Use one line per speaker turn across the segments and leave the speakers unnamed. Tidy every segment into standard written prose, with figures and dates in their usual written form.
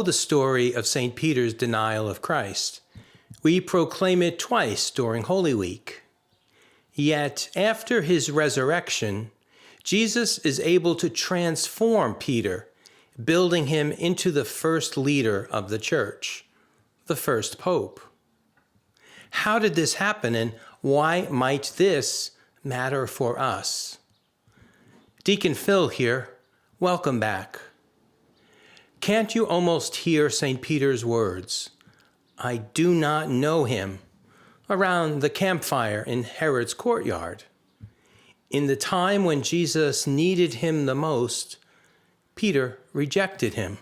the story of St. Peter's denial of Christ. We proclaim it twice during Holy Week. Yet, after his resurrection, Jesus is able to transform Peter, building him into the first leader of the church, the first pope. How did this happen, and why might this matter for us? Deacon Phil here. Welcome back. Can't you almost hear St. Peter's words, "I do not know him," around the campfire in Herod's courtyard? In the time when Jesus needed him the most, Peter rejected him.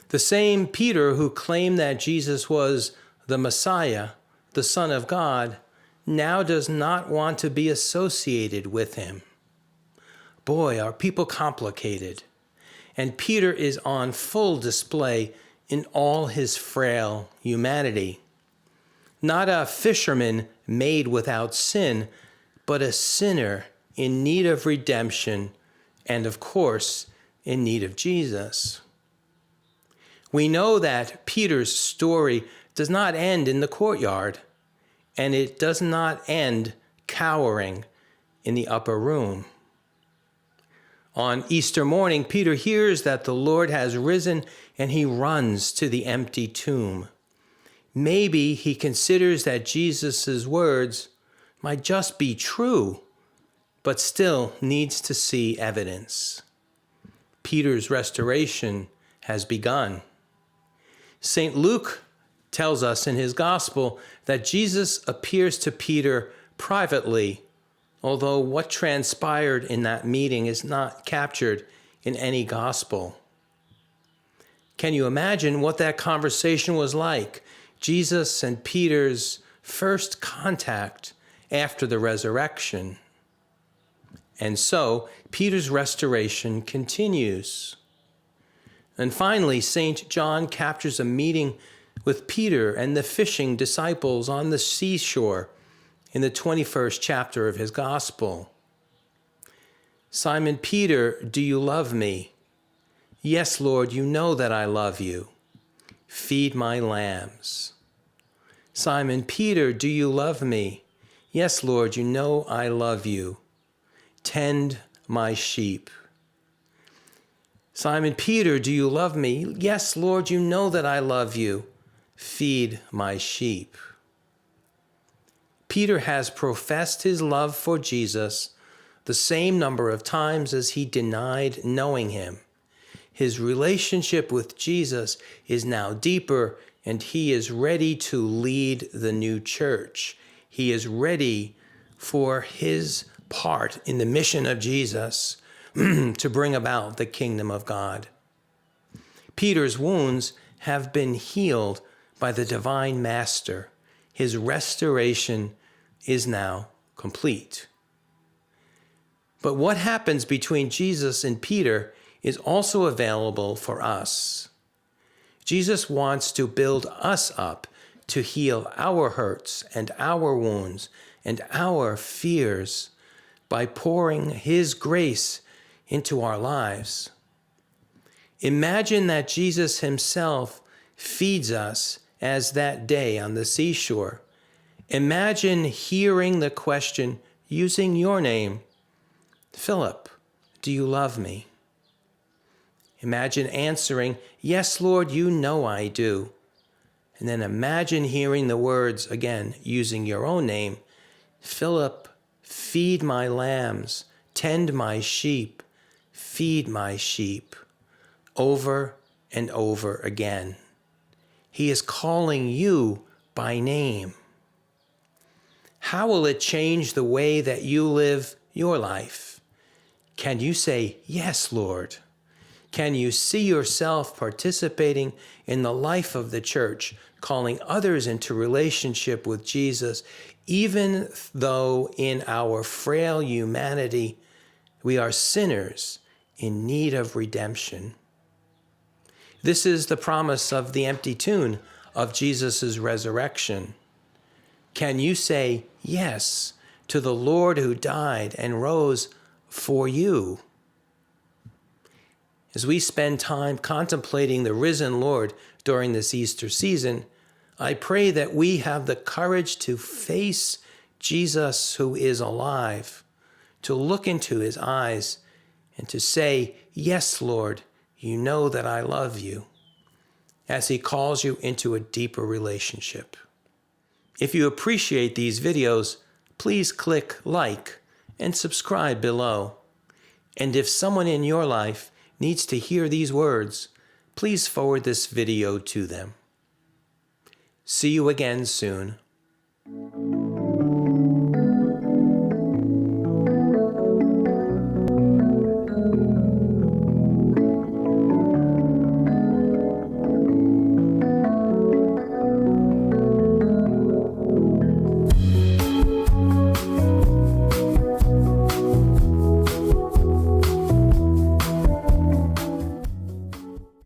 The same Peter who claimed that Jesus was the Messiah, the Son of God, now does not want to be associated with him. Boy, are people complicated. And Peter is on full display in all his frail humanity. Not a fisherman made without sin, but a sinner in need of redemption and, of course, in need of Jesus. We know that Peter's story does not end in the courtyard, and it does not end cowering in the upper room. On Easter morning, Peter hears that the Lord has risen, and he runs to the empty tomb. Maybe he considers that Jesus' words might just be true, but still needs to see evidence. Peter's restoration has begun. St. Luke tells us in his gospel that Jesus appears to Peter privately, although what transpired in that meeting is not captured in any gospel. Can you imagine what that conversation was like? Jesus and Peter's first contact after the resurrection. And so, Peter's restoration continues. And finally, St. John captures a meeting with Peter and the fishing disciples on the seashore in the 21st chapter of his gospel. "Simon Peter, do you love me? Yes, Lord, you know that I love you. Feed my lambs." "Simon Peter, do you love me? Yes, Lord, you know I love you. Tend my sheep." "Simon Peter, do you love me? Yes, Lord, you know that I love you. Feed my sheep." Peter has professed his love for Jesus the same number of times as he denied knowing him. His relationship with Jesus is now deeper, and he is ready to lead the new church. He is ready for his part in the mission of Jesus to bring about the kingdom of God. Peter's wounds have been healed by the divine master. His restoration is now complete. But what happens between Jesus and Peter is also available for us. Jesus wants to build us up to heal our hurts and our wounds and our fears by pouring his grace into our lives. Imagine that Jesus himself feeds us as that day on the seashore. Imagine hearing the question using your name, "Philip, do you love me?" Imagine answering, "Yes, Lord, you know I do." And then imagine hearing the words again using your own name, "Philip, feed my lambs, tend my sheep, feed my sheep," over and over again. He is calling you by name. How will it change the way that you live your life? Can you say, "Yes, Lord"? Can you see yourself participating in the life of the church, calling others into relationship with Jesus, even though in our frail humanity we are sinners in need of redemption? This is the promise of the empty tomb of Jesus' resurrection. Can you say yes to the Lord who died and rose for you? As we spend time contemplating the risen Lord during this Easter season, I pray that we have the courage to face Jesus who is alive, to look into his eyes and to say, "Yes, Lord, you know that I love you," as he calls you into a deeper relationship. If you appreciate these videos, please click like and subscribe below. And if someone in your life needs to hear these words, please forward this video to them. See you again soon.